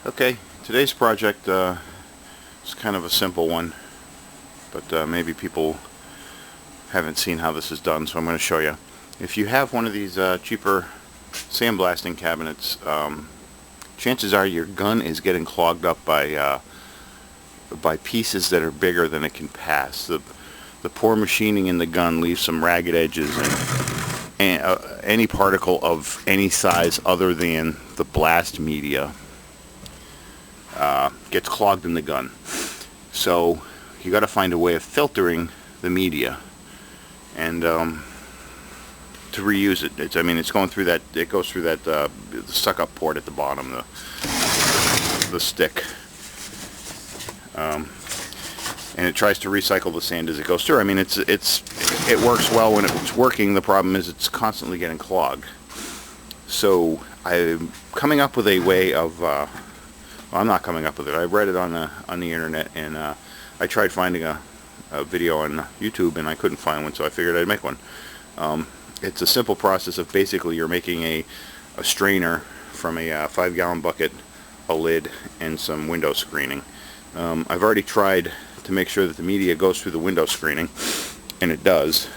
Okay, today's project is kind of a simple one, but maybe people haven't seen how this is done, so I'm going to show you. If you have one of these cheaper sandblasting cabinets, chances are your gun is getting clogged up by pieces that are bigger than it can pass. The poor machining in the gun leaves some ragged edges, and any particle of any size other than the blast media gets clogged in the gun. So you got to find a way of filtering the media and to reuse it. It's going through that. It goes through that the suck-up port at the bottom, the stick, and it tries to recycle the sand as it goes through. It works well when it's working. The problem is it's constantly getting clogged. So I'm coming up with a way of. I'm not coming up with it. I read it on the internet, and I tried finding a video on YouTube, and I couldn't find one, so I figured I'd make one. It's a simple process of basically you're making a strainer from a 5-gallon bucket, a lid, and some window screening. I've already tried to make sure that the media goes through the window screening, and it does.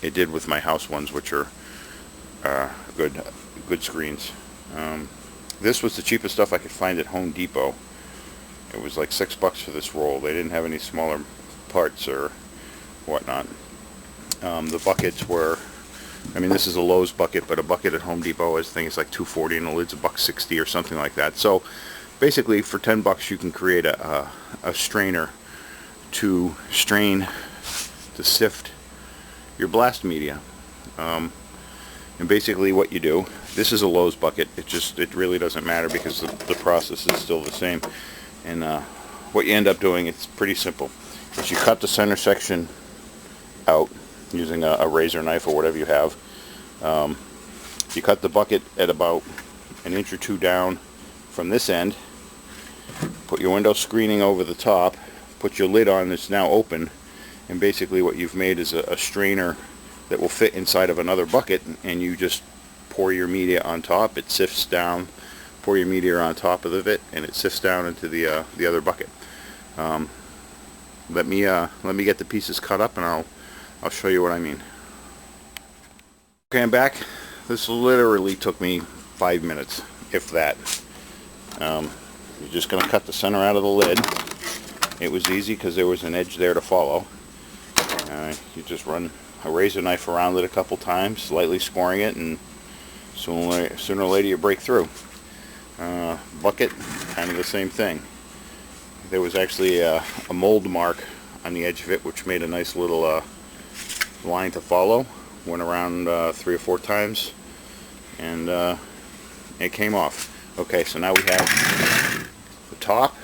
It did with my house ones, which are good screens. This was the cheapest stuff I could find at Home Depot. It was like $6 for this roll. They didn't have any smaller parts or whatnot. The buckets were, this is a Lowe's bucket, but a bucket at Home Depot is, I think it's like $2.40, and the lid's $1.60 or something like that. So basically for $10 you can create a strainer to sift your blast media. And basically what you do, this is a Lowe's bucket, it really doesn't matter because the process is still the same. And what you end up doing, it's pretty simple, is you cut the center section out using a razor knife or whatever you have. You cut the bucket at about an inch or two down from this end, put your window screening over the top, put your lid on that's now open, and basically what you've made is a strainer that will fit inside of another bucket, and you just pour your media on top. It sifts down. Pour your media on top of it, and it sifts down into the other bucket. Let me get the pieces cut up, and I'll show you what I mean. Okay, I'm back. This literally took me 5 minutes, if that. You're just going to cut the center out of the lid. It was easy because there was an edge there to follow. You just run a razor knife around it a couple times, lightly scoring it, and sooner or later you break through. Bucket, kind of the same thing. There was actually a mold mark on the edge of it, which made a nice little line to follow. Went around 3 or 4 times, and it came off. Okay, so now we have the top,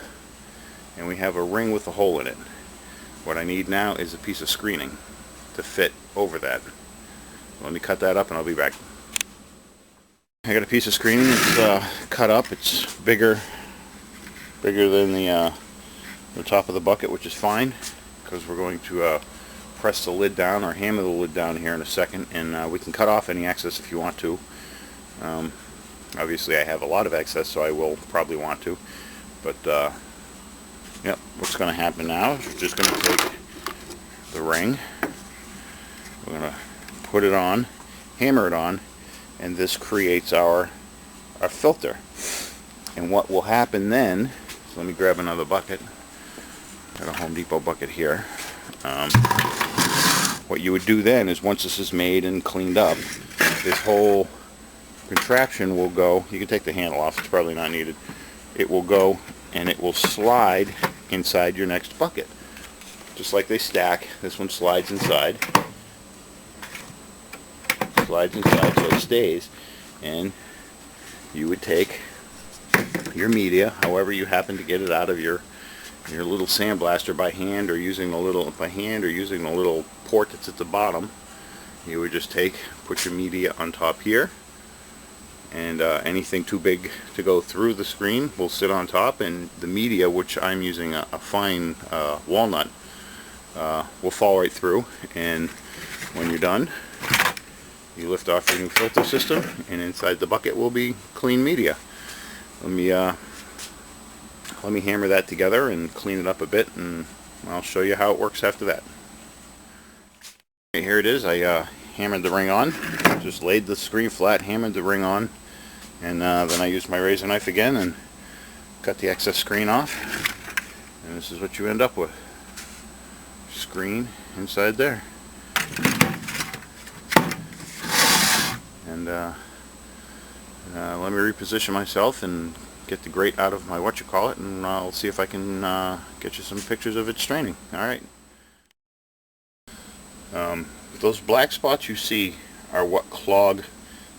and we have a ring with a hole in it. What I need now is a piece of screening to fit over that. Let me cut that up and I'll be back. I got a piece of screening. It's cut up. It's bigger than the top of the bucket, which is fine because we're going to press the lid down or hammer the lid down here in a second, and we can cut off any excess if you want to. Obviously I have a lot of excess, so I will probably want to, but yep, what's going to happen now is we're just going to take the ring, we're going to put it on, hammer it on, and this creates our filter. And what will happen then, so let me grab another bucket, got a Home Depot bucket here. What you would do then is, once this is made and cleaned up, this whole contraption will go, you can take the handle off, it's probably not needed, it will go and it will slide inside your next bucket. Just like they stack, this one slides inside. Slides inside so it stays, and you would take your media, however you happen to get it out of your little sandblaster, by hand or using the little port that's at the bottom. You would just put your media on top here, and anything too big to go through the screen will sit on top, and the media, which I'm using a fine walnut, will fall right through. And when you're done, you lift off your new filter system, and inside the bucket will be clean media. Let me let me hammer that together and clean it up a bit, and I'll show you how it works after that. Okay, here it is. I hammered the ring on, just laid the screen flat, hammered the ring on, and then I used my razor knife again and cut the excess screen off, and this is what you end up with. Screen inside there. And let me reposition myself and get the grate out of my whatchamacallit, and I'll see if I can get you some pictures of it straining. Alright. Those black spots you see are what clog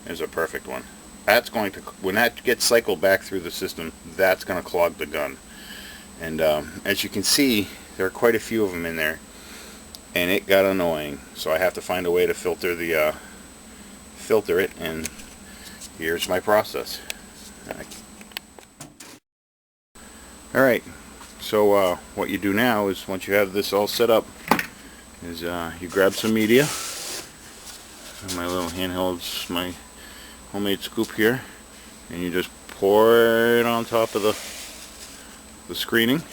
is a perfect one. That's going to, when that gets cycled back through the system, that's going to clog the gun. And as you can see, there are quite a few of them in there, and it got annoying. So I have to find a way to filter it, and here's my process. Alright, so what you do now is, once you have this all set up, is you grab some media. My little handheld's my homemade scoop here, and you just pour it on top of the screening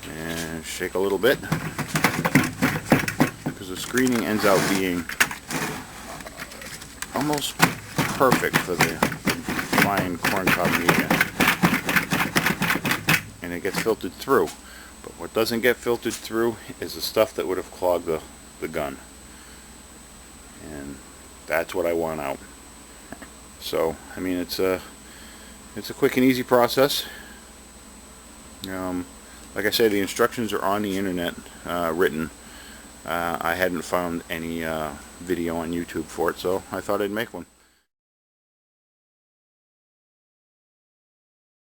and shake a little bit, because the screening ends up being almost perfect for the fine corncob media, and it gets filtered through. But what doesn't get filtered through is the stuff that would have clogged the gun, and that's what I want out. So I mean, it's a quick and easy process. Like I say, the instructions are on the internet, written. I hadn't found any video on YouTube for it, so I thought I'd make one.